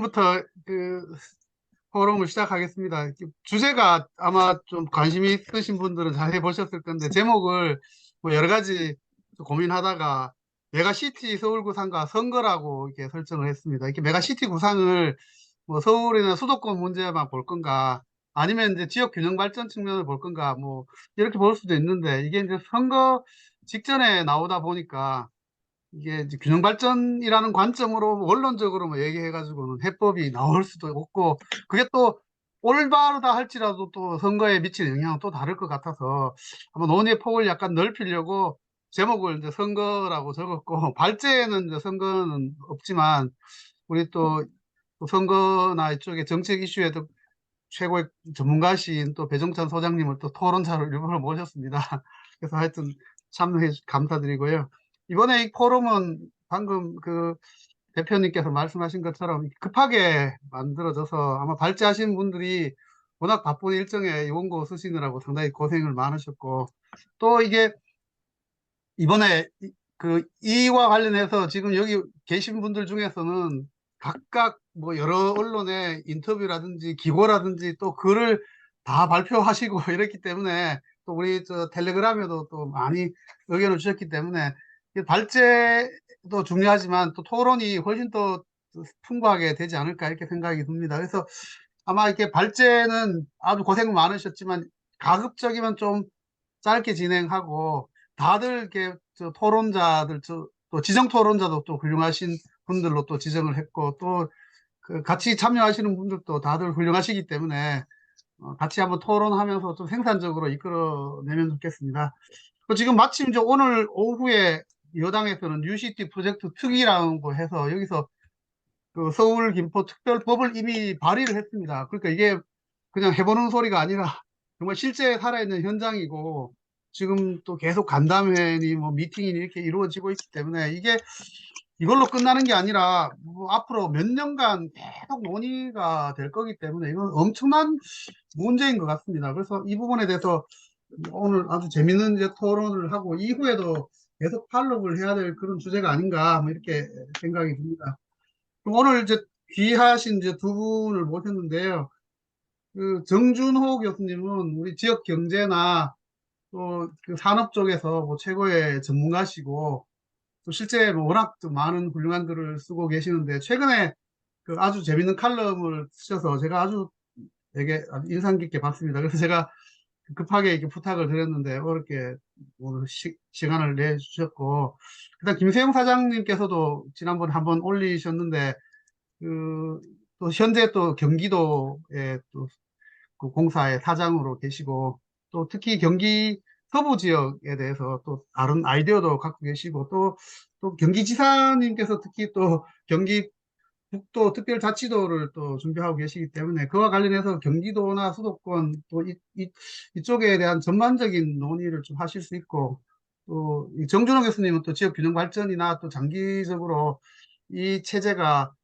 부터 포럼을 시작하겠습니다. 주제가 아마 좀 관심 있으신 분들은 잘 해보셨을 건데, 제목을 뭐 여러 가지 고민하다가 메가시티 서울 구상과 선거라고 이렇게 설정을 했습니다. 이렇게 메가시티 구상을 뭐 서울이나 수도권 문제만 볼 건가, 아니면 이제 지역 균형 발전 측면을 볼 건가, 뭐 이렇게 볼 수도 있는데, 이게 이제 선거 직전에 나오다 보니까 이게 이제 균형 발전이라는 관점으로 원론적으로 뭐 얘기해가지고는 해법이 나올 수도 없고, 그게 또 올바르다 할지라도 또 선거에 미치는 영향은 또 다를 것 같아서 한번 논의의 폭을 약간 넓히려고 제목을 이제 선거라고 적었고, 발제에는 이제 선거는 없지만 우리 또 선거나 이쪽에 정책 이슈에도 최고의 전문가신 또 배종찬 소장님을 또 토론자로 일부러 모셨습니다. 그래서 하여튼 참여해 주셔서 감사드리고요. 이번에 이 포럼은 방금 대표님께서 말씀하신 것처럼 급하게 만들어져서 아마 발제하신 분들이 워낙 바쁜 일정에 이 원고 쓰시느라고 상당히 고생을 많으셨고, 또 이게 이번에 이와 관련해서 지금 여기 계신 분들 중에서는 각각 뭐 여러 언론의 인터뷰라든지 기고라든지 또 글을 다 발표하시고 이랬기 때문에, 또 우리 텔레그램에도 또 많이 의견을 주셨기 때문에 이 발제도 중요하지만 또 토론이 훨씬 더 풍부하게 되지 않을까 이렇게 생각이 듭니다. 그래서 아마 이렇게 발제는 아주 고생 많으셨지만 가급적이면 좀 짧게 진행하고, 다들 이렇게 토론자들 또 지정 토론자도 또 훌륭하신 분들로 또 지정을 했고, 또 같이 참여하시는 분들도 다들 훌륭하시기 때문에 같이 한번 토론하면서 좀 생산적으로 이끌어내면 좋겠습니다. 지금 마침 이제 오늘 오후에 여당에서는 UCT 프로젝트 특위라고 해서 여기서 서울 김포 특별법을 이미 발의를 했습니다. 그러니까 이게 그냥 해보는 소리가 아니라 정말 실제 살아있는 현장이고, 지금 또 계속 간담회니 뭐 미팅이 이렇게 이루어지고 있기 때문에 이게 이걸로 끝나는 게 아니라 뭐 앞으로 몇 년간 계속 논의가 될 거기 때문에 이건 엄청난 문제인 것 같습니다. 그래서 이 부분에 대해서 오늘 아주 재밌는 이제 토론을 하고 이후에도 계속 팔로우를 해야 될 그런 주제가 아닌가 뭐 이렇게 생각이 듭니다. 그럼 오늘 이제 귀하신 이제 두 분을 모셨는데요. 정준호 교수님은 우리 지역 경제나 또 산업 쪽에서 뭐 최고의 전문가시고, 또 실제 뭐 워낙 또 많은 훌륭한 글을 쓰고 계시는데, 최근에 아주 재밌는 칼럼을 쓰셔서 제가 아주 되게 아주 인상 깊게 봤습니다. 그래서 제가 급하게 이렇게 부탁을 드렸는데 어렵게 오늘 시간을 내주셨고, 그다음 김세영 사장님께서도 지난번에 한번 올리셨는데 또 현재 또 경기도에 또 그 공사의 사장으로 계시고, 또 특히 경기 서부 지역에 대해서 또 다른 아이디어도 갖고 계시고, 또 경기지사님께서 특히 또 경기 북도 특별자치도를 또 준비하고 계시기 때문에 그와 관련해서 경기도나 수도권 또 이쪽에 대한 전반적인 논의를 좀 하실 수 있고, 또 정준호 교수님은 또 지역 균형 발전이나 또 장기적으로 이 체제가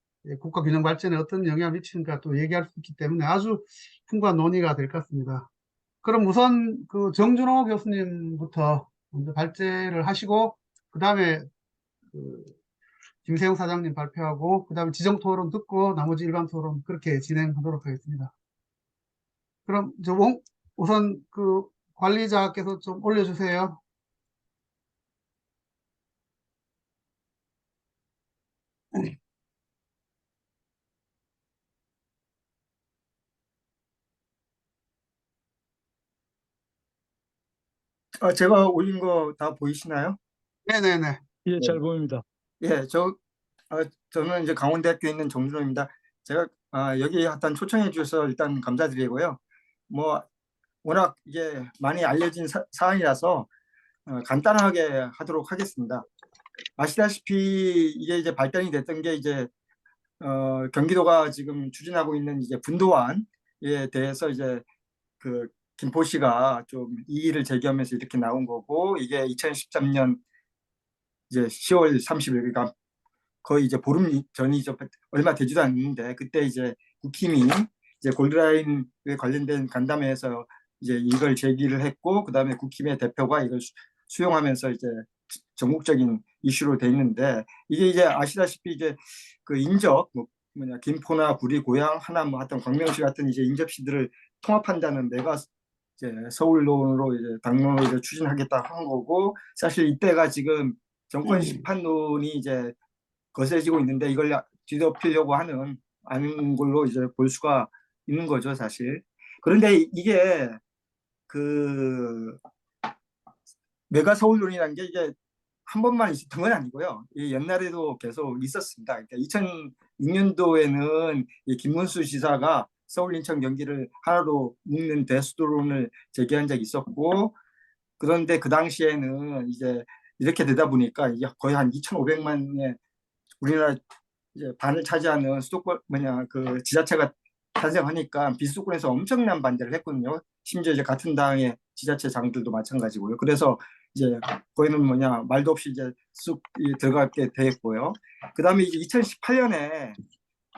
국가 균형 발전에 어떤 영향을 미치는가 또 얘기할 수 있기 때문에 아주 풍부한 논의가 될 것 같습니다. 그럼 우선 정준호 교수님부터 먼저 발제를 하시고, 그 다음에 김세용 사장님 발표하고, 그 다음에 지정 토론 듣고 나머지 일반 토론 그렇게 진행하도록 하겠습니다. 그럼 우선 관리자께서 좀 올려주세요. 제가 올린 거 다 보이시나요? 네네네. 예, 잘 보입니다. 예, 저는 이제 강원대학교에 있는 정준호입니다. 제가 여기 일단 초청해 주셔서 일단 감사드리고요. 뭐 워낙 이게 많이 알려진 사안이라서 간단하게 하도록 하겠습니다. 아시다시피 이게 이제 발단이 됐던 게 이제 경기도가 지금 추진하고 있는 이제 분도안에 대해서 이제 그 김포시가 좀 이의를 제기하면서 이렇게 나온 거고, 이게 2013년 이제 10월 30일, 그러니까 거의 이제 보름 전이죠. 얼마 되지도 않는데, 그때 이제 국힘이 이제 골드라인에 관련된 간담회에서 이제 이걸 제기를 했고, 그 다음에 국힘의 대표가 이걸 수용하면서 이제 전국적인 이슈로 돼 있는데, 이게 이제 아시다시피 이제 그 인접, 뭐 김포나 구리, 고양, 하남, 뭐 하여튼 광명시 같은 이제 인접시들을 통합한다는 메가 이제 서울론으로 이제 당론으로 이제 추진하겠다 한 거고, 사실 이때가 지금 정권 심판론이 이제 거세지고 있는데 이걸 뒤덮으려고 하는 걸로 이제 볼 수가 있는 거죠, 사실. 그런데 이게 그 메가 서울론이라는 게 이게 한 번만 있었던 건 아니고요. 이 옛날에도 계속 있었습니다. 그러니까 2006년도에는 김문수 지사가 서울, 인천, 경기를 하나로 묶는 대수도론을 제기한 적이 있었고, 그런데 그 당시에는 이제 이렇게 되다 보니까 이게 거의 한 2,500만의 우리나라 이제 반을 차지하는 수도권 그 지자체가 탄생하니까 비수도권에서 엄청난 반대를 했거든요. 심지어 이제 같은 당의 지자체장들도 마찬가지고요. 그래서 이제 거기는 말도 없이 이제 쑥 들어가게 됐고요. 그다음에 이제 2018년에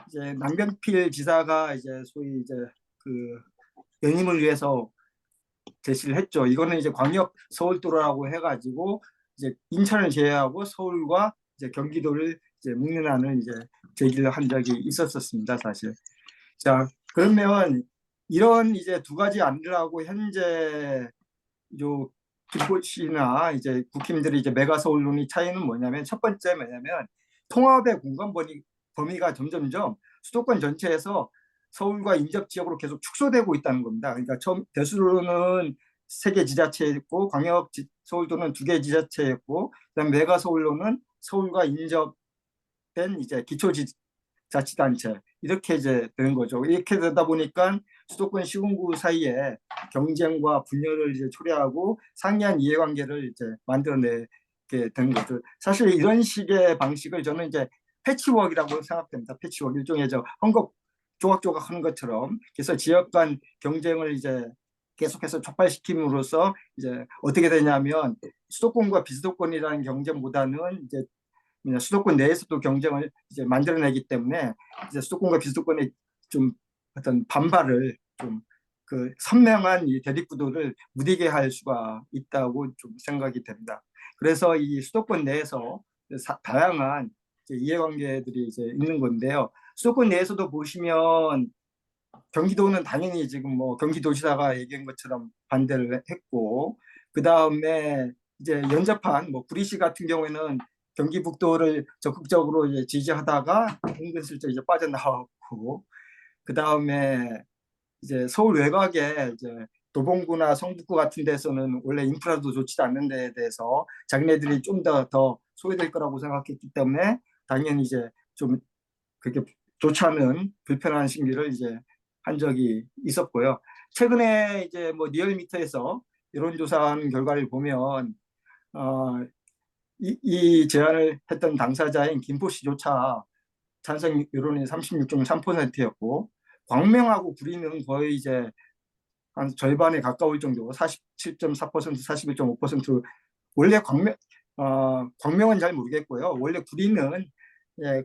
이제 남경필 지사가 이제 소위 이제 그 연임을 위해서 제시를 했죠. 이거는 이제 광역 서울도로라고 해가지고 이제 인천을 제외하고 서울과 이제 경기도를 이제 묶는 안을 이제 제기를 한 적이 있었습니다, 사실. 자, 그러면 이런 이제 두 가지 안들하고 현재 요 김포시나 이제 국힘들이 이제 메가 서울론이 차이는 뭐냐면, 첫 번째 뭐냐면 통합의 공간 범위가 점점점 수도권 전체에서 서울과 인접 지역으로 계속 축소되고 있다는 겁니다. 그러니까 처음 대수로는 3개 지자체였고, 광역 서울도는 2개 지자체였고, 그다음 메가 서울로는 서울과 인접된 이제 기초자치단체 이렇게 이제 되는 거죠. 이렇게 되다 보니까 수도권 시군구 사이에 경쟁과 분열을 이제 초래하고 상이한 이해관계를 이제 만들어내게 되는 거죠. 사실 이런 식의 방식을 저는 이제 패치워크라고 생각됩니다. 패치워크, 일종의 헝겊 조각조각 하는 것처럼. 그래서 지역 간 경쟁을 이제 계속해서 촉발시킴으로써 이제 어떻게 되냐면, 수도권과 비수도권이라는 경쟁보다는 이제 수도권 내에서도 경쟁을 이제 만들어내기 때문에 이제 수도권과 비수도권의 좀 어떤 반발을 좀 그 선명한 이 대립구도를 무디게 할 수가 있다고 좀 생각이 됩니다. 그래서 이 수도권 내에서 다양한 이제 이해관계들이 이제 있는 건데요. 수도권 내에서도 보시면 경기도는 당연히 지금 뭐 경기도지사가 얘기한 것처럼 반대를 했고, 그 다음에 이제 연접한 뭐 구리시 같은 경우에는 경기북도를 적극적으로 이제 지지하다가 은근슬쩍 이제 빠져나왔고, 그 다음에 이제 서울 외곽에 이제 도봉구나 성북구 같은 데서는 원래 인프라도 좋지 않는 데에 대해서 자기네들이 좀 더 소외될 거라고 생각했기 때문에 당연히 이제 좀 그렇게 좋지 않은 불편한 심리를 이제 한 적이 있었고요. 최근에 이제 뭐 리얼미터에서 여론조사한 결과를 보면 이 제안을 했던 당사자인 김포시조차 찬성 여론이 36.3%였고, 광명하고 구리는 거의 이제 한 절반에 가까울 정도, 47.4%, 41.5%. 원래 광명은 잘 모르겠고요. 원래 구리는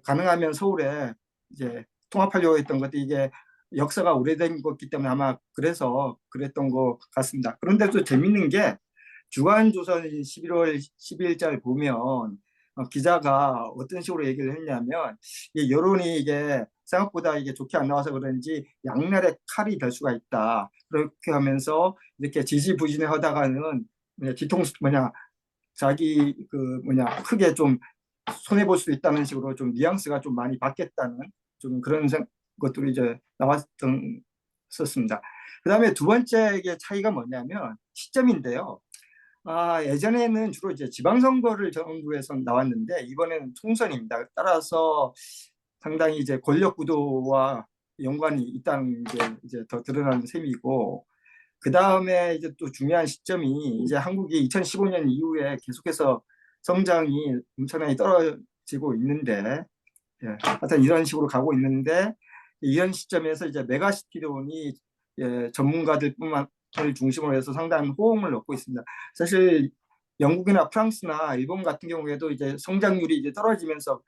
가능하면 서울에 이제 통합하려고 했던 것도 이게 역사가 오래된 거기 때문에 아마 그래서 그랬던 것 같습니다. 그런데 또 재밌는 게 주간조선 11월 12일자를 보면 기자가 어떤 식으로 얘기를 했냐면, 이 여론이 이게 생각보다 이게 좋게 안 나와서 그런지 양날의 칼이 될 수가 있다. 그렇게 하면서 이렇게 지지부진을 하다가는 뒤통수 자기 크게 좀 손해 볼 수 있다는 식으로 좀 뉘앙스가 좀 많이 바뀌었다는 좀 그런 것들이 이제 나왔었습니다. 그다음에 두 번째 차이가 뭐냐면 시점인데요. 예전에는 주로 이제 지방선거를 정부에서 나왔는데 이번에는 총선입니다. 따라서 상당히 이제 권력 구도와 연관이 있다는 게 이제 더 드러나는 셈이고, 그 다음에 이제 또 중요한 시점이 이제 한국이 2015년 이후에 계속해서 성장이 엄청나게 떨어지고 있는데, 하여튼 이런 식으로 가고 있는데, 이런 시점에서 이제 메가시티론이 전문가들뿐만 을 중심으로 해서 상당한 호응을 얻고 있습니다. 사실 영국이나 프랑스나 일본 같은 경우에도 이제 성장률이 이제 떨어지면서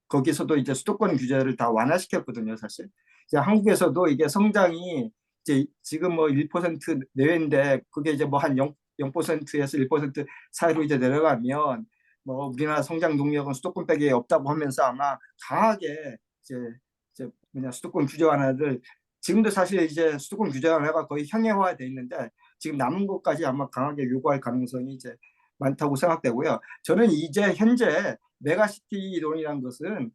거기서도 이제 수도권 규제를 다 완화시켰거든요, 사실. 이제 한국에서도 이게 성장이 이제 지금 뭐 1% 내외인데 그게 이제 뭐 한 0%에서 1% 사이로 이제 내려가면 뭐 우리나라 성장 동력은 수도권 빼기 없다고 하면서 아마 강하게 이제 뭐냐 수도권 규제 완화를 지금도 사실 이제 수도권 규제 완화가 거의 현행화돼 있는데 지금 남은 것까지 아마 강하게 요구할 가능성이 이제 많다고 생각되고요. 저는 이제 현재 메가시티론이라는 것은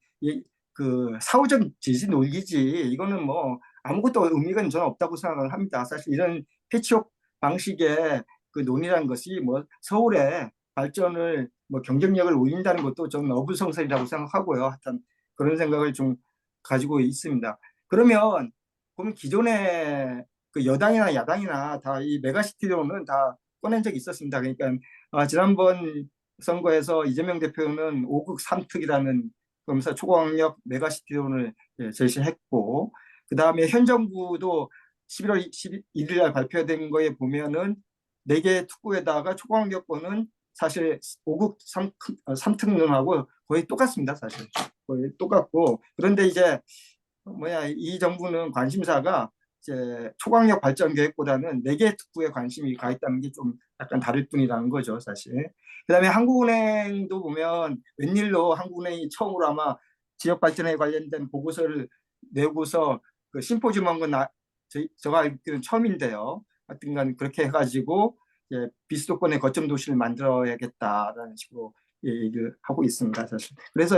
그 사후적 지지 논리지 이거는 뭐 아무것도 의미가 저는 없다고 생각을 합니다. 사실 이런 패치work 방식의 그 논의라는 것이 뭐 서울의 발전을 뭐 경쟁력을 올린다는 것도 저는 어불성설이라고 생각하고요. 하여튼 그런 생각을 좀 가지고 있습니다. 그러면 보면 기존의 그 여당이나 야당이나 다 이 메가시티론은 다 꺼낸 적이 있었습니다. 그러니까 지난번 선거에서 이재명 대표는 5극 3특이라는 그러면서 초강력 메가시티론을 제시했고 그 다음에 현 정부도 11월 11일 날 발표된 거에 보면은 4개 특구에다가 초강력권은 사실 5극 3특론하고 거의 똑같습니다. 사실 거의 똑같고 그런데 이제 뭐야 이 정부는 관심사가 이제 초강력 발전 계획보다는 4개 특구에 관심이 가 있다는 게 좀 약간 다를 뿐이라는 거죠, 사실. 그다음에 한국은행도 보면 웬일로 한국은행이 처음으로 아마 지역 발전에 관련된 보고서를 내고서 그 심포지엄 한건 제가 알기로는 처음인데요. 하여튼간 그렇게 해가지고 이제 비수도권의 거점 도시를 만들어야겠다라는 식으로 얘기를 하고 있습니다, 사실. 그래서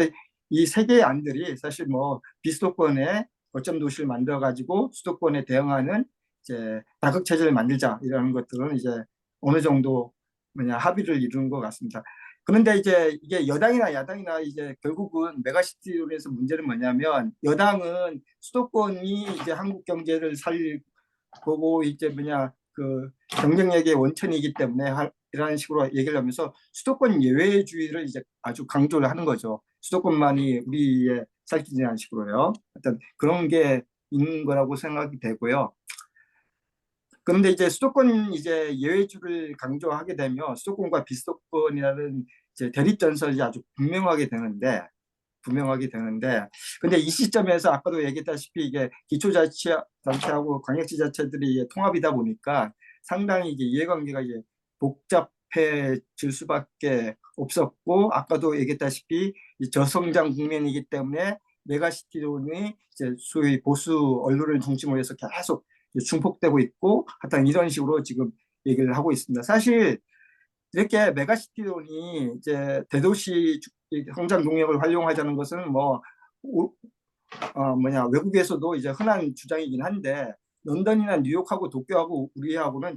이 3개의 안들이 사실 뭐 비수도권의 거점 도시를 만들어 가지고 수도권에 대응하는 이제 다극 체제를 만들자 이런 것들은 이제 어느 정도 뭐냐 합의를 이루는 것 같습니다. 그런데 이제 이게 여당이나 야당이나 이제 결국은 메가시티론에서 문제는 뭐냐면 여당은 수도권이 이제 한국 경제를 살리고 이제 뭐냐 그 경쟁력의 원천이기 때문에 이런 식으로 얘기를 하면서 수도권 예외주의를 이제 아주 강조를 하는 거죠. 수도권만이 우리의 살기라는 식으로요. 어떤 그런 게 있는 거라고 생각이 되고요. 그런데 이제 수도권 이제 예외주를 강조하게 되면 수도권과 비수도권이라는 이제 대립 전선이 아주 분명하게 되는데 근데 이 시점에서 아까도 얘기했다시피 이게 기초자치단체하고 광역지자체들이 통합이다 보니까 상당히 이제 이해관계가 이제 복잡해질 수밖에 없었고 아까도 얘기했다시피 이 저성장 국면이기 때문에 메가시티론이 이제 소위 보수 언론을 중심으로 해서 계속 중폭되고 있고 하여튼 이런 식으로 지금 얘기를 하고 있습니다. 사실 이렇게 메가시티론이 이제 대도시 성장 동력을 활용하자는 것은 뭐 외국에서도 이제 흔한 주장이긴 한데 런던이나 뉴욕하고 도쿄하고 우리하고는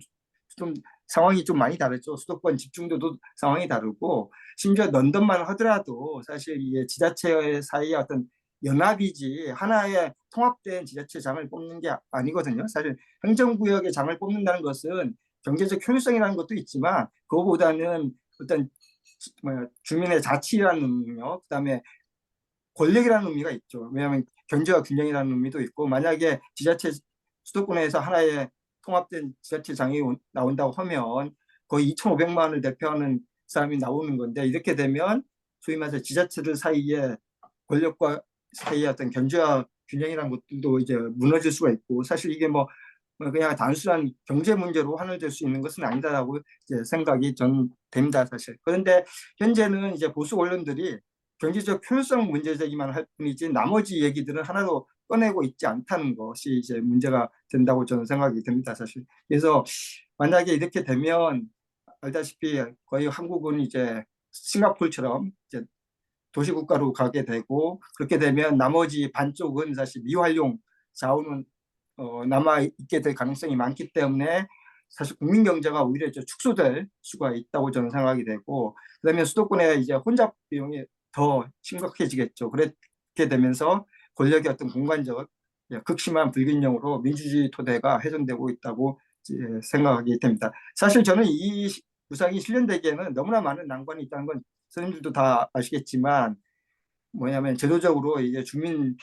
좀 상황이 좀 많이 다르죠. 수도권 집중도도 상황이 다르고 심지어 런던만 하더라도 사실 이게 지자체 사이의 어떤 연합이지 하나의 통합된 지자체장을 뽑는 게 아니거든요. 사실 행정구역의 장을 뽑는다는 것은 경제적 효율성이라는 것도 있지만 그거보다는 어떤 주민의 자치라는 의미요. 그다음에 권력이라는 의미가 있죠. 왜냐하면 견제와 균형이라는 의미도 있고 만약에 지자체 수도권에서 하나의 통합된 지자체장이 나온다고 하면 거의 2,500만 원을 대표하는 사람이 나오는 건데 이렇게 되면 소위 말해서 지자체들 사이에 권력과 사이의 어떤 견제와 균형이라는 것들도 이제 무너질 수가 있고 사실 이게 뭐 그냥 단순한 경제 문제로 하늘될 수 있는 것은 아니다라고 이제 생각이 전 됩니다 사실. 그런데 현재는 이제 보수 언론들이 경제적 효율성 문제제기만 할 뿐이지 나머지 얘기들은 하나도 꺼내고 있지 않다는 것이 이제 문제가 된다고 저는 생각이 듭니다 사실. 그래서 만약에 이렇게 되면 알다시피 거의 한국은 이제 싱가포르처럼 이제 도시국가로 가게 되고 그렇게 되면 나머지 반쪽은 사실 미활용 자원은 남아 있게 될 가능성이 많기 때문에 사실 국민 경제가 오히려 축소될 수가 있다고 저는 생각이 되고 그다음에 수도권의 이제 혼잡 비용이 더 심각해지겠죠. 그렇게 되면서 권력의 어떤 공간적 극심한 불균형으로 민주주의 토대가 훼손되고 있다고 생각하게 됩니다. 사실 저는 이 구상이 실현되기에는 너무나 많은 난관이 있다는 건 선생님들도 다 아시겠지만 뭐냐면 제도적으로 이제 주민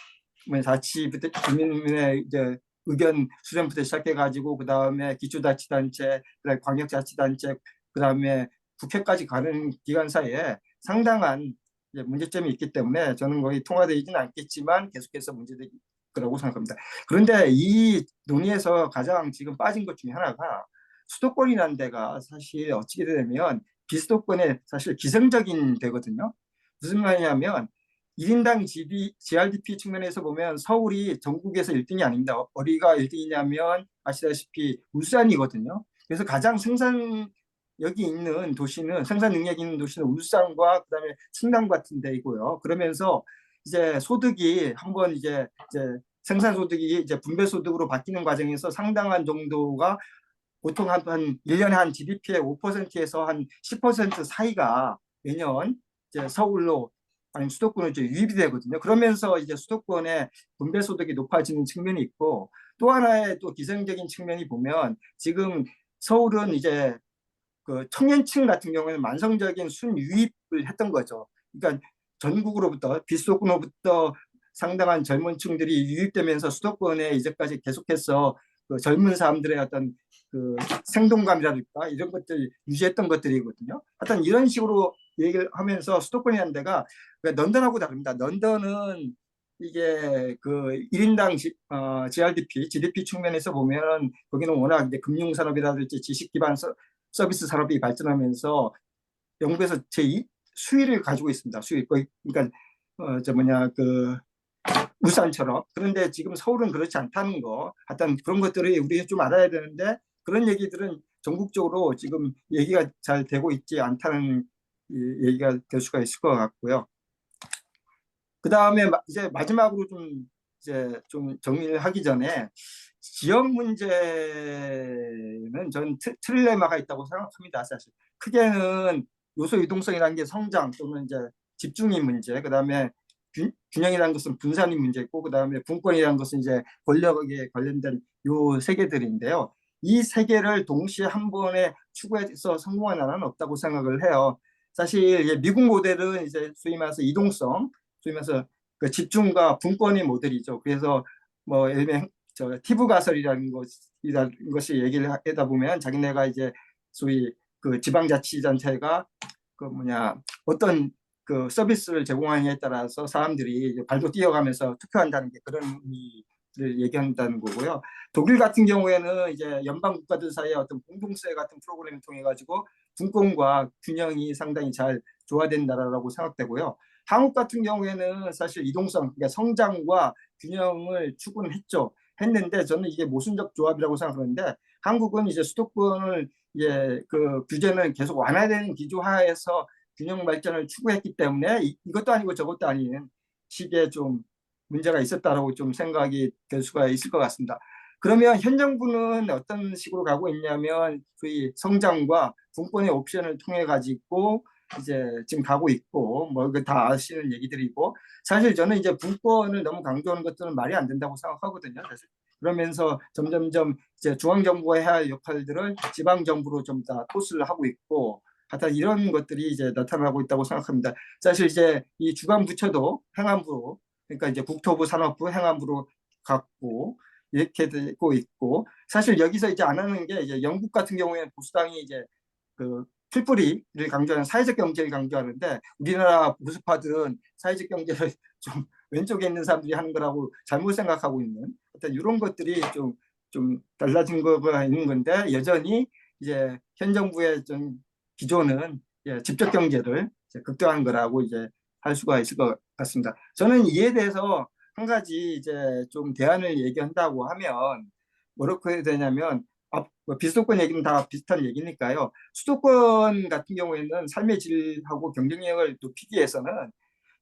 자치부터 주민의 이제 의견 수렴부터 시작해가지고 그 다음에 기초자치단체, 그다음에 광역자치단체, 그 다음에 국회까지 가는 기간 사이에 상당한 이제 문제점이 있기 때문에 저는 거의 통과되지는 않겠지만 계속해서 문제될 거라고 생각합니다. 그런데 이 논의에서 가장 지금 빠진 것 중에 하나가 수도권이라는 데가 사실 어찌게 되면 비수도권의 사실 기성적인 데거든요. 무슨 말이냐면 1인당 GRDP 측면에서 보면 서울이 전국에서 1등이 아닙니다. 어디가 1등이냐면 아시다시피 울산이거든요. 그래서 가장 생산력이 있는 도시는 생산 능력이 있는 도시는 울산과 그다음에 충남 같은 데이고요. 그러면서 이제 소득이 한번 이제 생산 소득이 이제 분배 소득으로 바뀌는 과정에서 상당한 정도가 보통 한 1년에 한 GDP의 5%에서 한 10% 사이가 매년 이제 서울로 아니면 수도권으로 이제 유입이 되거든요. 그러면서 이제 수도권의 분배 소득이 높아지는 측면이 있고 또 하나의 또 기생적인 측면이 보면 지금 서울은 이제 그 청년층 같은 경우에는 만성적인 순유입을 했던 거죠. 그러니까 전국으로부터 비수도권으로부터 상당한 젊은 층들이 유입되면서 수도권에 이제까지 계속해서 그 젊은 사람들의 어떤 그 생동감이라든가 이런 것들 유지했던 것들이거든요. 하여튼 이런 식으로 얘기를 하면서 수도권이라는 데가 런던하고 다릅니다. 런던은 이게 그 1인당 GDP 측면에서 보면 거기는 워낙 이제 금융산업이라든지 지식 기반 서비스 산업이 발전하면서 영국에서 제2 수위를 가지고 있습니다. 수위. 그러니까 저 뭐냐 그 울산처럼. 그런데 지금 서울은 그렇지 않다는 거. 하여튼 그런 것들이 우리 좀 알아야 되는데 그런 얘기들은 전국적으로 지금 얘기가 잘 되고 있지 않다는 얘기가 될 수가 있을 것 같고요. 그 다음에 이제 마지막으로 이제 좀 정리를 하기 전에 지역 문제는 전 트릴레마가 있다고 생각합니다. 사실 크게는 요소 유동성이라는 게 성장 또는 이제 집중의 문제, 그 다음에 균형이라는 것은 분산의 문제고, 그 다음에 분권이라는 것은 이제 권력에 관련된 요 세 개들인데요. 이 세 개를 동시에 한 번에 추구해서 성공한 나라는 없다고 생각을 해요. 사실 미국 모델은 이제 소위 말해서 이동성, 소위 말해서 그 집중과 분권의 모델이죠. 그래서 뭐 예를 들면 저 티브 가설이라는 것이 얘기를 하다 보면 자기네가 이제 소위 그 지방자치단체가 그 뭐냐 어떤 그 서비스를 제공하느냐에 따라서 사람들이 발도 뛰어가면서 투표한다는 게 그런 의미를 얘기한다는 거고요. 독일 같은 경우에는 이제 연방 국가들 사이에 어떤 공동세 같은 프로그램을 통해 가지고 분권과 균형이 상당히 잘 조화된 나라라고 생각되고요. 한국 같은 경우에는 사실 이동성, 그러니까 성장과 균형을 추구는 했는데 저는 이게 모순적 조합이라고 생각하는데 한국은 이제 수도권을 그 규제는 계속 완화되는 기조하에서 균형 발전을 추구했기 때문에 이것도 아니고 저것도 아닌 식의 좀 문제가 있었다라고 좀 생각이 될 수가 있을 것 같습니다. 그러면 현 정부는 어떤 식으로 가고 있냐면 소위 성장과 분권의 옵션을 통해 가지고 이제 지금 가고 있고 뭐 다 아시는 얘기들이고 사실 저는 이제 분권을 너무 강조하는 것들은 말이 안 된다고 생각하거든요. 사실. 그러면서 점점점 이제 중앙 정부가 해야 할 역할들을 지방 정부로 좀 다 토스를 하고 있고 하여튼 이런 것들이 이제 나타나고 있다고 생각합니다. 사실 이제 이 주관 부처도 행안부로 그러니까 이제 국토부, 산업부, 행안부로 갖고 이렇게 되고 있고 사실 여기서 이제 안 하는 게 이제 영국 같은 경우에는 보수당이 이제 그 풀뿌리를 강조하는 사회적 경제를 강조하는데 우리나라 보수파들은 사회적 경제를 좀 왼쪽에 있는 사람들이 하는 거라고 잘못 생각하고 있는 어떤 이런 것들이 좀 달라진 거가 있는 건데 여전히 이제 현 정부의 좀 기조는 직접 경제를 극대화한 거라고 이제 할 수가 있을 것 같습니다. 저는 이에 대해서 한 가지 이제 좀 대안을 얘기한다고 하면 뭐라고 해야 되냐면 뭐 비수도권 얘기는 다 비슷한 얘기니까요. 수도권 같은 경우에는 삶의 질하고 경쟁력을 높이기 위해서는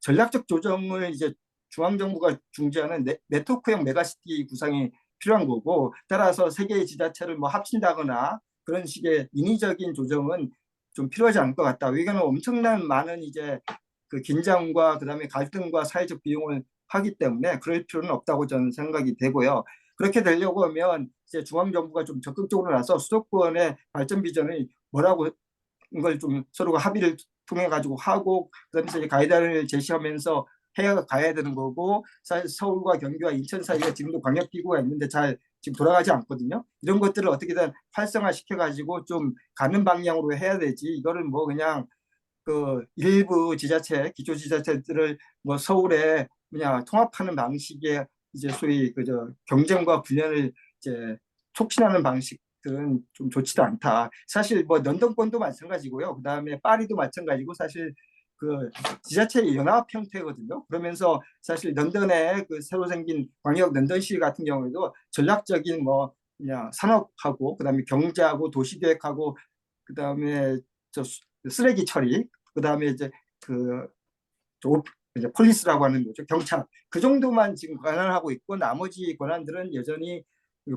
전략적 조정을 이제 중앙정부가 중재하는 네트워크형 메가시티 구상이 필요한 거고 따라서 세 개의 지자체를 뭐 합친다거나 그런 식의 인위적인 조정은 좀 필요하지 않을 것 같다. 왜냐하면 엄청난 많은 이제 그 긴장과 그다음에 갈등과 사회적 비용을 하기 때문에 그럴 필요는 없다고 저는 생각이 되고요. 그렇게 되려고 하면 이제 중앙정부가 좀 적극적으로 나서 수도권의 발전 비전을 뭐라고 이걸 좀 서로가 합의를 통해 가지고 하고 그다음에 이제 가이드라인을 제시하면서 해야 가야 되는 거고 사실 서울과 경기와 인천 사이가 지금도 광역기구가 있는데 잘 지금 돌아가지 않거든요. 이런 것들을 어떻게든 활성화 시켜가지고 좀 가는 방향으로 해야 되지. 이거를 뭐 그냥 그 일부 지자체, 기초지자체들을 뭐 서울에 그냥 통합하는 방식의 이제 소위 그저 경쟁과 분열을 이제 촉진하는 방식들은 좀 좋지도 않다. 사실 뭐 런던권도 마찬가지고요. 그다음에 파리도 마찬가지고 사실 그 지자체 연합 형태거든요. 그러면서 사실 런던의 그 새로 생긴 광역 런던시 같은 경우에도 전략적인 뭐 그냥 산업하고 그다음에 경제하고 도시계획하고 그다음에 쓰레기 처리 그다음에 이제 그 이제 폴리스라고 하는 거죠. 경찰. 그 정도만 지금 관할하고 있고 나머지 권한들은 여전히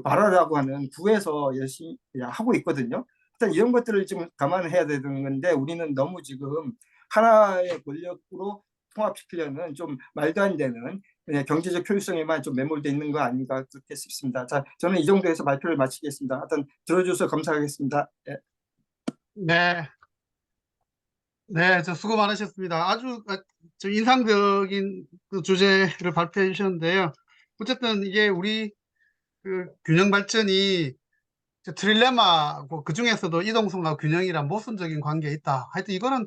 발화라고 하는 구에서 열심히 하고 있거든요. 일단 이런 것들을 지금 감안해야 되는 건데 우리는 너무 지금 하나의 권력으로 통합시키려는 좀 말도 안 되는 그냥 경제적 효율성에만 좀 매몰되어 있는 거 아닌가 그렇게 싶습니다. 자, 저는 이 정도에서 발표를 마치겠습니다. 하여튼 들어줘서 감사하겠습니다. 예. 네, 네, 저 수고 많으셨습니다. 아주 좀 인상적인 그 주제를 발표해 주셨는데요. 어쨌든 이게 우리 그 균형 발전이 트릴레마고 그 중에서도 이동성과 균형이란 모순적인 관계에 있다. 하여튼 이거는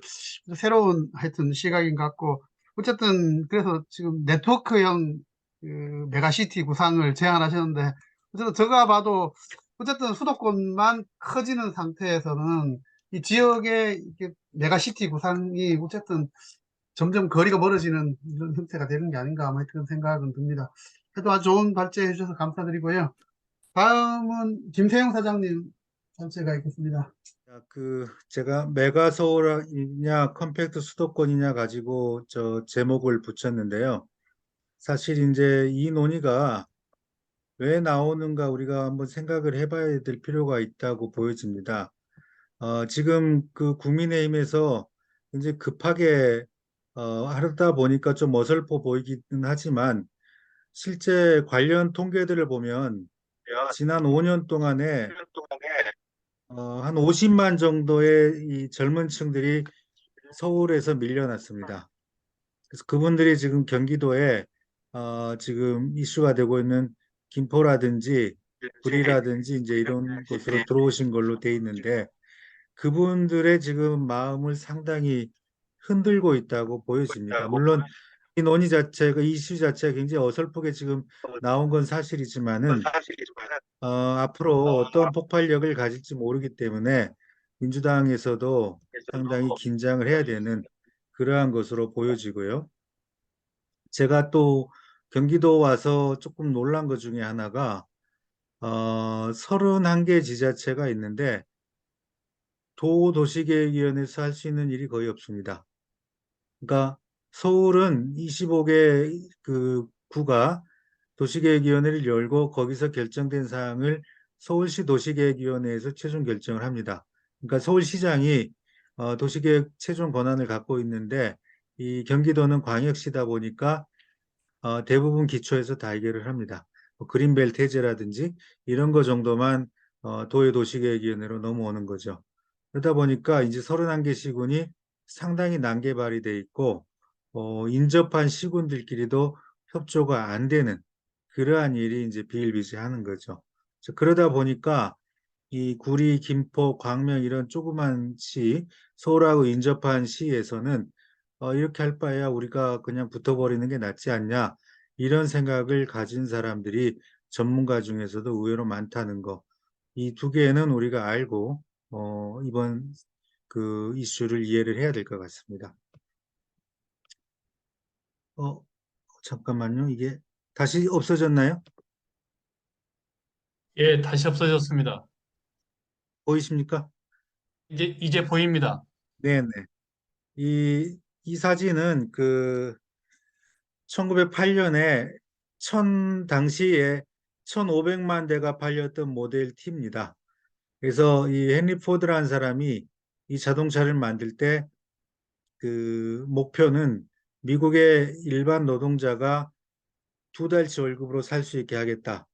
새로운 하여튼 시각인 것 같고 어쨌든 그래서 지금 네트워크형 그 메가시티 구상을 제안하셨는데 어쨌든 제가 봐도 어쨌든 수도권만 커지는 상태에서는 이 지역의 이게 메가시티 구상이 어쨌든 점점 거리가 멀어지는 이런 형태가 되는 게 아닌가 아마 그런 생각은 듭니다. 그래도 아주 좋은 발제해 주셔서 감사드리고요. 다음은 김세영 사장님 단체가 있겠습니다. 자, 제가 메가 서울이냐 컴팩트 수도권이냐 가지고 저 제목을 붙였는데요. 사실 이제 이 논의가 왜 나오는가 우리가 한번 생각을 해봐야 될 필요가 있다고 보여집니다. 지금 그 국민의힘에서 이제 급하게 하다 보니까 좀 어설퍼 보이기는 하지만 실제 관련 통계들을 보면 지난 5년 동안에 한 50만 정도의 이 젊은 층들이 서울에서 밀려났습니다. 그래서 그분들이 지금 경기도에 지금 이슈가 되고 있는 김포라든지 구리라든지 이제 이런 곳으로 들어오신 걸로 돼 있는데 그분들의 지금 마음을 상당히 흔들고 있다고 보여집니다. 물론 이 논의 자체가 이 이슈 자체가 굉장히 어설프게 지금 나온 건 사실이지만은 앞으로 어떤 폭발력을 가질지 모르기 때문에 민주당에서도 상당히 긴장을 해야 되는 그러한 것으로 보여지고요. 제가 또 경기도 와서 조금 놀란 것 중에 하나가 31개 지자체가 있는데 도시계획위원회에서 할 수 있는 일이 거의 없습니다. 그러니까 서울은 25개 그 구가 도시계획위원회를 열고 거기서 결정된 사항을 서울시 도시계획위원회에서 최종 결정을 합니다. 그러니까 서울시장이 도시계획 최종 권한을 갖고 있는데 이 경기도는 광역시다 보니까 대부분 기초에서 다 해결을 합니다. 뭐 그린벨트 해제라든지 이런 거 정도만 도의 도시계획위원회로 넘어오는 거죠. 그러다 보니까 이제 31개 시군이 상당히 난개발이 돼 있고 인접한 시군들끼리도 협조가 안 되는 그러한 일이 이제 비일비재하는 거죠. 그러다 보니까 이 구리, 김포, 광명 이런 조그만 시, 서울하고 인접한 시에서는 이렇게 할 바에야 우리가 그냥 붙어버리는 게 낫지 않냐 이런 생각을 가진 사람들이 전문가 중에서도 의외로 많다는 거. 이 두 개는 우리가 알고 이번 그 이슈를 이해를 해야 될 것 같습니다. 잠깐만요. 이게 다시 없어졌나요? 예, 다시 없어졌습니다. 보이십니까? 이제 보입니다. 네네. 이 사진은 1908년에 당시에 1500만 대가 팔렸던 모델 T입니다. 그래서 이 헨리 포드라는 사람이 이 자동차를 만들 때 그 목표는 미국의 일반 노동자가 2달치 월급으로 살 수 있게 하겠다.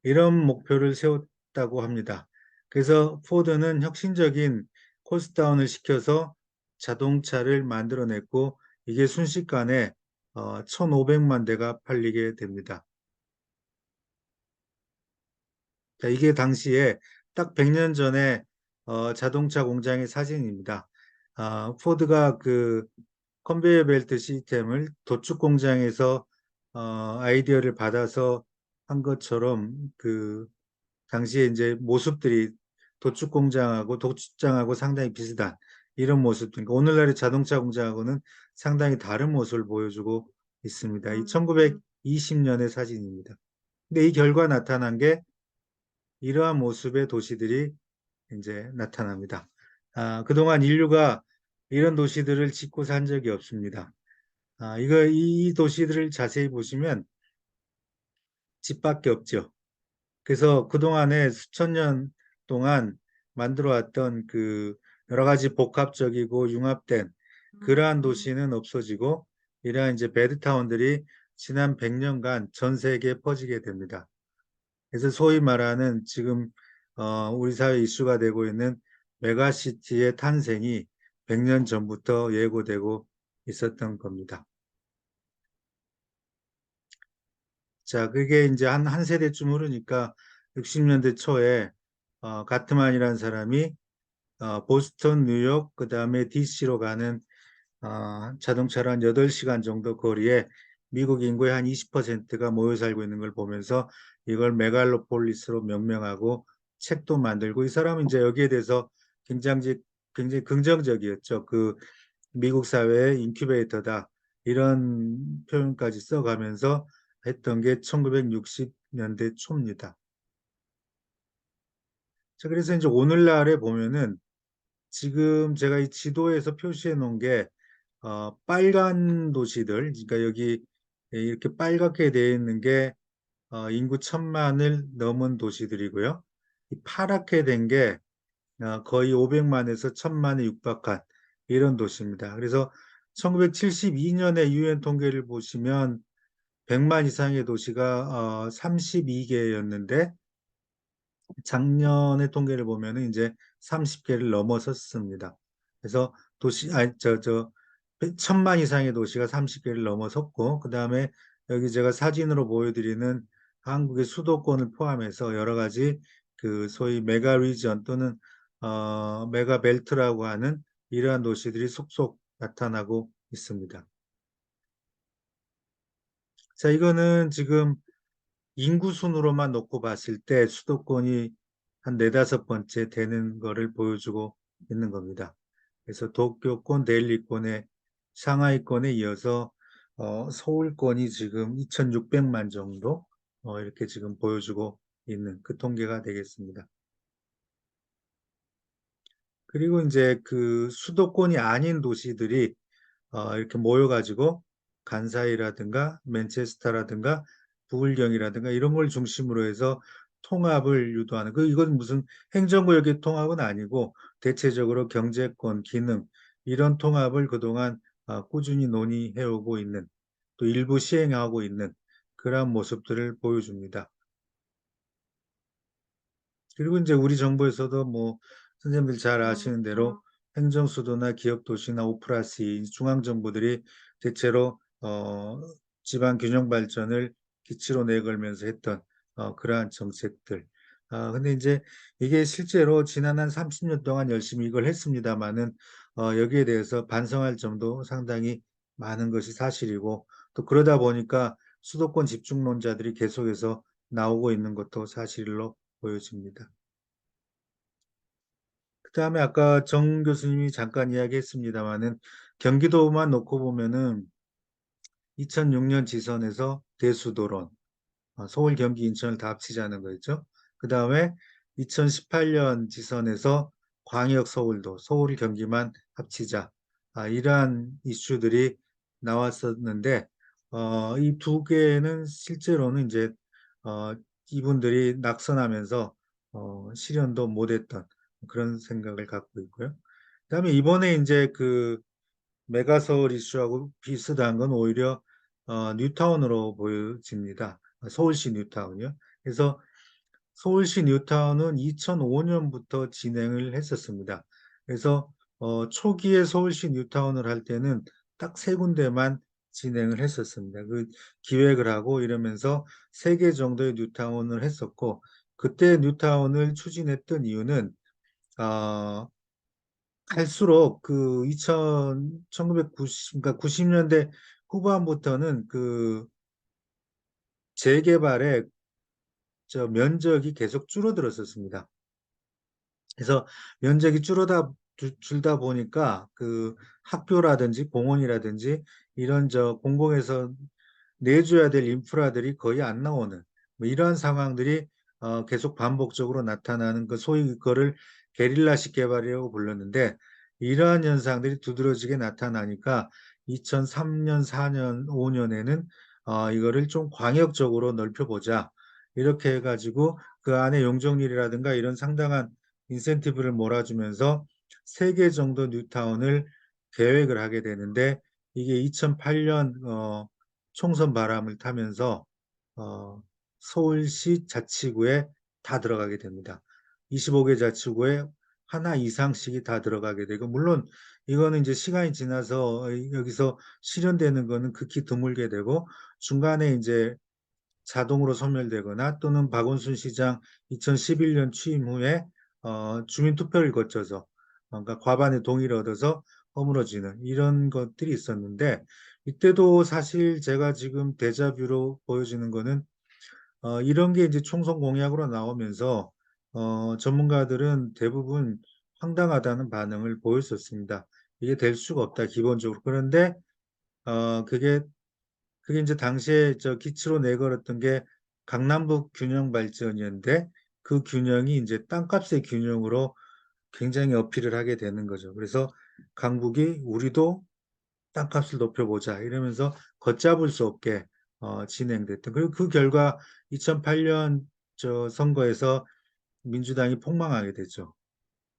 이런 목표를 세웠다고 합니다. 그래서 포드는 혁신적인 코스트다운을 시켜서 자동차를 만들어냈고 이게 순식간에 1,500만 대가 팔리게 됩니다. 자, 이게 당시에 딱 100년 전에 자동차 공장의 사진입니다. 포드가 그 컨베이어 벨트 시스템을 도축 공장에서 아이디어를 받아서 한 것처럼 그 당시에 이제 모습들이 도축 공장하고 도축장하고 상당히 비슷한 이런 모습, 그러니까 오늘날의 자동차 공장하고는 상당히 다른 모습을 보여주고 있습니다. 이 1920년의 사진입니다. 근데 이 결과 나타난 게 이러한 모습의 도시들이 이제 나타납니다. 그동안 인류가 이런 도시들을 짓고 산 적이 없습니다. 이 도시들을 자세히 보시면 집밖에 없죠. 그래서 그동안에 수천 년 동안 만들어 왔던 그 여러 가지 복합적이고 융합된 그러한 도시는 없어지고 이러한 이제 베드타운들이 지난 100년간 전 세계에 퍼지게 됩니다. 그래서 소위 말하는 지금 우리 사회 이슈가 되고 있는 메가시티의 탄생이 100년 전부터 예고되고 있었던 겁니다. 자, 그게 이제 한 세대쯤 흐르니까 60년대 초에 가트만이라는 사람이 보스턴, 뉴욕, 그 다음에 DC로 가는 자동차로 한 8시간 정도 거리에 미국 인구의 한 20%가 모여 살고 있는 걸 보면서 이걸 메갈로폴리스로 명명하고 책도 만들고 이 사람은 이제 여기에 대해서 굉장히 긍정적이었죠. 그 미국 사회의 인큐베이터다. 이런 표현까지 써가면서 했던 게 1960년대 초입니다. 자, 그래서 이제 오늘날에 보면은 지금 제가 이 지도에서 표시해 놓은 게 빨간 도시들, 그러니까 여기 이렇게 빨갛게 되어 있는 게 인구 1,000만을 넘은 도시들이고요. 이 파랗게 된 게 거의 500만에서 1,000만에 육박한 이런 도시입니다. 그래서 1972년에 유엔 통계를 보시면 100만 이상의 도시가 32개였는데 작년의 통계를 보면은 이제 30개를 넘어섰습니다. 그래서 저 1,000만 이상의 도시가 30개를 넘어섰고, 그 다음에 여기 제가 사진으로 보여드리는 한국의 수도권을 포함해서 여러 가지 그 소위 메가 리전 또는 메가 벨트라고 하는 이러한 도시들이 속속 나타나고 있습니다. 자, 이거는 지금 인구 순으로만 놓고 봤을 때 수도권이 한 네다섯 번째 되는 거를 보여주고 있는 겁니다. 그래서 도쿄권, 델리권에 상하이권에 이어서 서울권이 지금 2,600만 정도 이렇게 지금 보여주고 있는 그 통계가 되겠습니다. 그리고 이제 그 수도권이 아닌 도시들이 이렇게 모여가지고 간사이라든가 맨체스터라든가 부울경이라든가 이런 걸 중심으로 해서 통합을 유도하는 이건 무슨 행정구역의 통합은 아니고 대체적으로 경제권, 기능 이런 통합을 그동안 꾸준히 논의해오고 있는 또 일부 시행하고 있는 그러한 모습들을 보여줍니다. 그리고 이제 우리 정부에서도 뭐 선생님들 잘 아시는 대로 행정수도나 기업도시나 O+2 중앙정부들이 대체로 지방 균형 발전을 기치로 내걸면서 했던 그러한 정책들. 근데 이제 이게 실제로 지난 한 30년 동안 열심히 이걸 했습니다마는 여기에 대해서 반성할 점도 상당히 많은 것이 사실이고 또 그러다 보니까 수도권 집중론자들이 계속해서 나오고 있는 것도 사실로 보여집니다. 그 다음에 아까 정 교수님이 잠깐 이야기했습니다마는 경기도만 놓고 보면은 2006년 지선에서 대수도론, 서울, 경기, 인천을 다 합치자는 거죠. 그 다음에 2018년 지선에서 광역 서울도, 서울, 경기만 합치자. 이러한 이슈들이 나왔었는데, 이 두 개는 실제로는 이제, 이분들이 낙선하면서, 실현도 못했던 그런 생각을 갖고 있고요. 그다음에 이번에 이제 그 메가서울 이슈하고 비슷한 건 오히려 뉴타운으로 보여집니다. 서울시 뉴타운이요. 그래서 서울시 뉴타운은 2005년부터 진행을 했었습니다. 그래서 초기에 서울시 뉴타운을 할 때는 딱 세 군데만 진행을 했었습니다. 그 기획을 하고 이러면서 세 개 정도의 뉴타운을 했었고 그때 뉴타운을 추진했던 이유는 갈수록 그 1990, 그러니까 90년대 후반부터는 그 재개발의 면적이 계속 줄어들었었습니다. 그래서 면적이 줄다 보니까 그 학교라든지 공원이라든지 이런 공공에서 내줘야 될 인프라들이 거의 안 나오는 뭐 이러한 상황들이 계속 반복적으로 나타나는 그 소위 그거를 게릴라식 개발이라고 불렀는데 이러한 현상들이 두드러지게 나타나니까 2003년, 4년, 5년에는 이거를 좀 광역적으로 넓혀보자. 이렇게 해가지고 그 안에 용적률이라든가 이런 상당한 인센티브를 몰아주면서 3개 정도 뉴타운을 계획을 하게 되는데 이게 2008년 총선 바람을 타면서 서울시 자치구에 다 들어가게 됩니다. 25개 자치구에 하나 이상씩이 다 들어가게 되고 물론 이거는 이제 시간이 지나서 여기서 실현되는 거는 극히 드물게 되고 중간에 이제 자동으로 소멸되거나 또는 박원순 시장 2011년 취임 후에 주민투표를 거쳐서 그러니까 과반의 동의를 얻어서 허물어지는 이런 것들이 있었는데 이때도 사실 제가 지금 데자뷰로 보여지는 거는 이런 게 이제 총선 공약으로 나오면서 전문가들은 대부분 황당하다는 반응을 보였었습니다. 이게 될 수가 없다 기본적으로. 그런데 그게 이제 당시에 기치로 내걸었던 게 강남북 균형 발전이었는데 그 균형이 이제 땅값의 균형으로 굉장히 어필을 하게 되는 거죠. 그래서 강북이 우리도 땅값을 높여보자 이러면서 걷잡을 수 없게 진행됐던. 그리고 그 결과 2008년 선거에서 민주당이 폭망하게 되죠.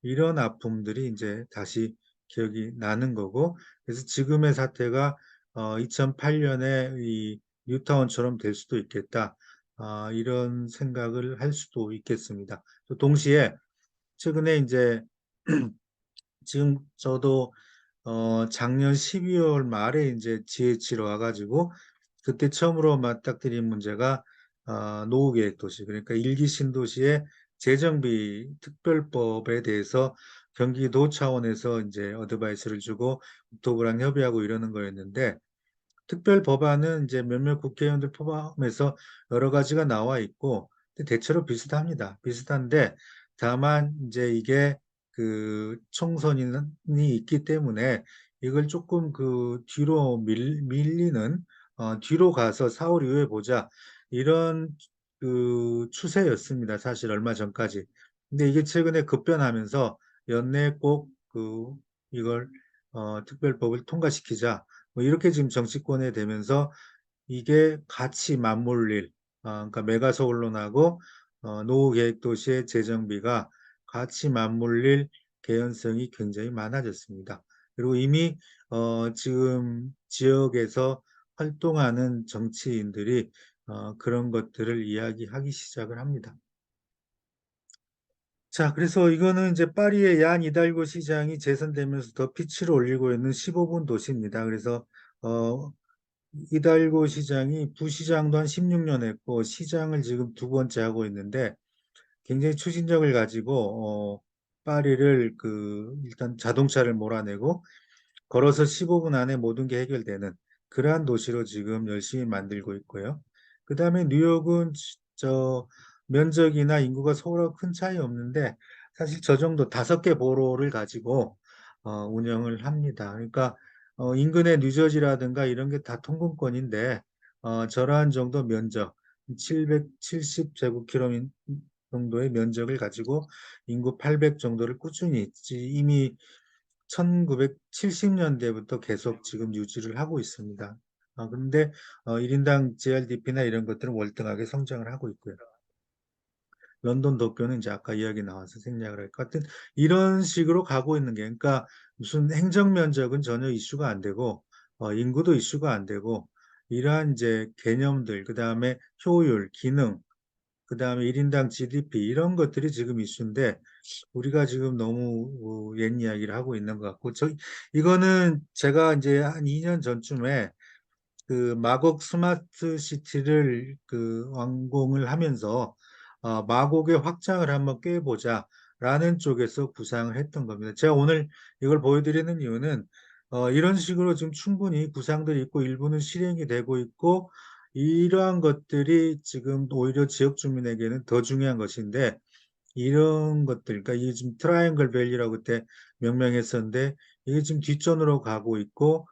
이런 아픔들이 이제 다시 기억이 나는 거고, 그래서 지금의 사태가 2008년에 이 뉴타운처럼 될 수도 있겠다. 이런 생각을 할 수도 있겠습니다. 또 동시에 최근에 이제 지금 저도 작년 12월 말에 이제 GH로 와가지고 그때 처음으로 맞닥뜨린 문제가 노후계획도시 그러니까 일기 신도시의 재정비 특별법에 대해서 경기도 차원에서 이제 어드바이스를 주고 국토부랑 협의하고 이러는 거였는데 특별 법안은 이제 몇몇 국회의원들 포함해서 여러 가지가 나와 있고 대체로 비슷합니다. 비슷한데 다만 이제 이게 그 총선이 있기 때문에 이걸 조금 그 뒤로 밀리는 뒤로 가서 4월 이후에 보자 이런 그 추세였습니다. 사실 얼마 전까지. 근데 이게 최근에 급변하면서 연내 꼭 그 이걸 특별법을 통과시키자. 뭐 이렇게 지금 정치권에 되면서 이게 같이 맞물릴, 그러니까 메가서울론하고 노후계획도시의 재정비가 같이 맞물릴 개연성이 굉장히 많아졌습니다. 그리고 이미 지금 지역에서 활동하는 정치인들이 그런 것들을 이야기하기 시작을 합니다. 자, 그래서 이거는 이제 파리의 얀 이달고 시장이 재선되면서 더 피치를 올리고 있는 15분 도시입니다. 그래서 어, 이달고 시장이 부시장도 한 16년 했고 시장을 지금 2번째 하고 있는데 굉장히 추진력을 가지고 파리를 그 일단 자동차를 몰아내고 걸어서 15분 안에 모든 게 해결되는 그러한 도시로 지금 열심히 만들고 있고요. 그다음에 뉴욕은 저 면적이나 인구가 서울하고 큰 차이 없는데 사실 저 정도 5개 보로를 가지고 운영을 합니다. 그러니까 인근의 뉴저지라든가 이런 게 다 통근권인데 저러한 정도 면적 770제곱킬로미터 정도의 면적을 가지고 인구 800 정도를 꾸준히 이미 1970년대부터 계속 지금 유지를 하고 있습니다. 그런데 1인당 GRDP나 이런 것들은 월등하게 성장을 하고 있고요. 런던 도쿄는 이제 아까 이야기 나와서 생략을 할 것 같은 이런 식으로 가고 있는 게 그러니까 무슨 행정 면적은 전혀 이슈가 안 되고 인구도 이슈가 안 되고 이러한 이제 개념들 그다음에 효율, 기능 그다음에 1인당 GDP 이런 것들이 지금 이슈인데 우리가 지금 너무 옛 이야기를 하고 있는 것 같고 이거는 제가 이제 한 2년 전쯤에 그 마곡 스마트 시티를 그 완공을 하면서 마곡의 확장을 한번 꾀보자라는 쪽에서 구상을 했던 겁니다. 제가 오늘 이걸 보여드리는 이유는 이런 식으로 지금 충분히 구상들이 있고 일부는 실행이 되고 있고 이러한 것들이 지금 오히려 지역 주민에게는 더 중요한 것인데 이런 것들, 그러니까 이게 지금 트라이앵글 밸리라고 그때 명명했었는데 이게 지금 뒷전으로 가고 있고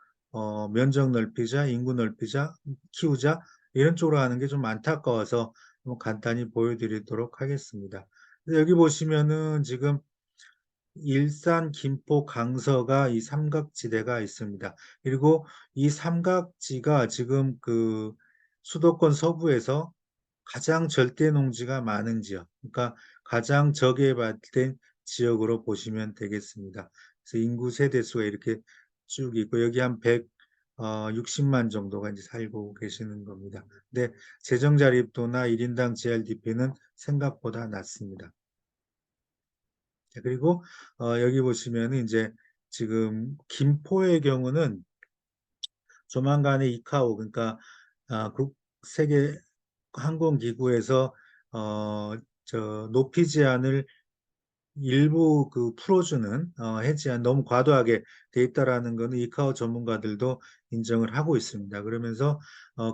면적 넓히자, 인구 넓히자, 키우자 이런 쪽으로 하는 게 좀 안타까워서 뭐 간단히 보여드리도록 하겠습니다. 여기 보시면은 지금 일산, 김포, 강서가 이 삼각지대가 있습니다. 그리고 이 삼각지가 지금 그 수도권 서부에서 가장 절대 농지가 많은 지역, 그러니까 가장 저개발된 지역으로 보시면 되겠습니다. 그래서 인구 세대수가 이렇게 쭉 있고 여기 한 160만 정도가 이제 살고 계시는 겁니다. 근데 재정 자립도나 1인당 GRDP는 생각보다 낮습니다. 그리고 여기 보시면은 이제 지금 김포의 경우는 조만간에 이카오 그러니까 세계 항공기구에서 높이 제한을 일부 그 풀어주는 해제한 너무 과도하게 돼 있다라는 거는 이카오 전문가들도 인정을 하고 있습니다. 그러면서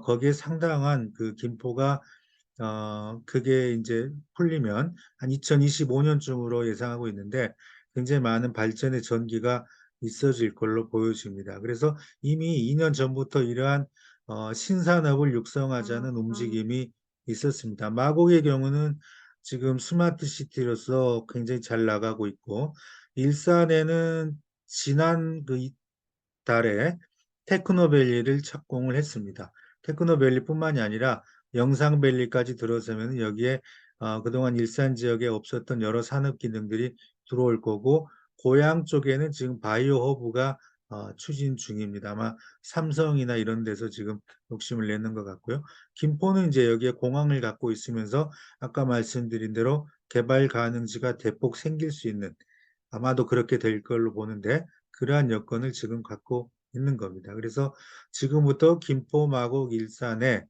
거기에 상당한 그 김포가 그게 이제 풀리면 한 2025년쯤으로 예상하고 있는데 굉장히 많은 발전의 전기가 있어질 걸로 보여집니다. 그래서 이미 2년 전부터 이러한 신산업을 육성하자는 움직임이 있었습니다. 마곡의 경우는 지금 스마트 시티로서 굉장히 잘 나가고 있고 일산에는 지난 그 달에 테크노밸리를 착공을 했습니다. 테크노밸리뿐만이 아니라 영상밸리까지 들어서면 여기에 그동안 일산 지역에 없었던 여러 산업 기능들이 들어올 거고 고양 쪽에는 지금 바이오 허브가 추진 중입니다. 아마 삼성이나 이런 데서 지금 욕심을 내는 것 같고요. 김포는 이제 여기에 공항을 갖고 있으면서 아까 말씀드린 대로 개발 가능지가 대폭 생길 수 있는 아마도 그렇게 될 걸로 보는데 그러한 여건을 지금 갖고 있는 겁니다. 그래서 지금부터 김포, 마곡, 일산에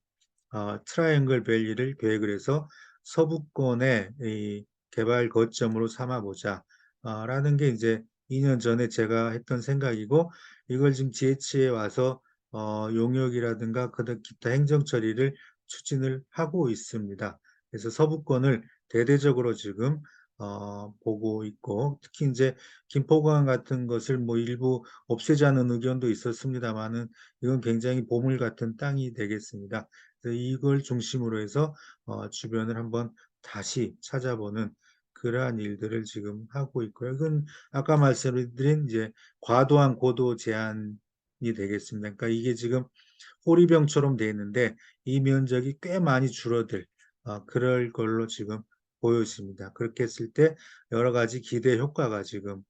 트라이앵글 밸리를 계획을 해서 서부권의 이 개발 거점으로 삼아보자 라는 게 이제 2년 전에 제가 했던 생각이고 이걸 지금 GH에 와서 용역이라든가 그 기타 행정 처리를 추진을 하고 있습니다. 그래서 서부권을 대대적으로 지금 보고 있고 특히 이제 김포공항 같은 것을 뭐 일부 없애자는 의견도 있었습니다만은 이건 굉장히 보물 같은 땅이 되겠습니다. 그래서 이걸 중심으로 해서 주변을 한번 다시 찾아보는 그러한 일들을 지금 하고 있고요. 이건 아까 말씀드린 이제 과도한 고도 제한이 되겠습니다. 그러니까 이게 지금 호리병처럼 돼 있는데 이 면적이 꽤 많이 줄어들 그럴 걸로 지금 보여집니다. 그렇게 했을 때 여러 가지 기대 효과가 지금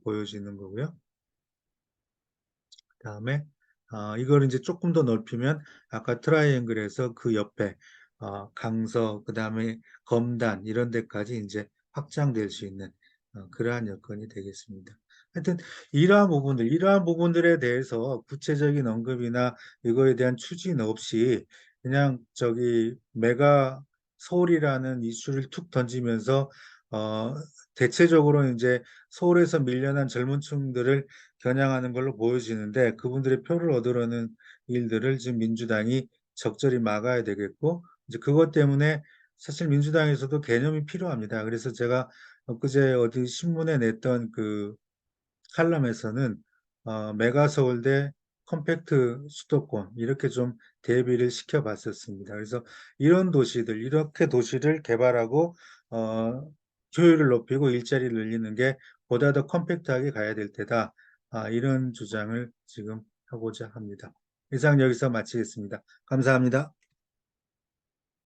보여지는 거고요. 그다음에 이걸 이제 조금 더 넓히면 아까 트라이앵글에서 그 옆에 강서 그다음에 검단 이런 데까지 이제 확장될 수 있는 그러한 여건이 되겠습니다. 하여튼 이러한 부분들에 대해서 구체적인 언급이나 이거에 대한 추진 없이 그냥 저기 메가 서울이라는 이슈를 툭 던지면서 대체적으로 이제 서울에서 밀려난 젊은 층들을 겨냥하는 걸로 보여지는데 그분들의 표를 얻으려는 일들을 지금 민주당이 적절히 막아야 되겠고 이제 그것 때문에 사실 민주당에서도 개념이 필요합니다. 그래서 제가 엊그제 어디 신문에 냈던 그 칼럼에서는 메가서울대 컴팩트 수도권 이렇게 좀 대비를 시켜봤었습니다. 그래서 이런 도시들 이렇게 도시를 개발하고 효율을 높이고 일자리를 늘리는 게 보다 더 컴팩트하게 가야 될 때다. 이런 주장을 지금 하고자 합니다. 이상 여기서 마치겠습니다. 감사합니다.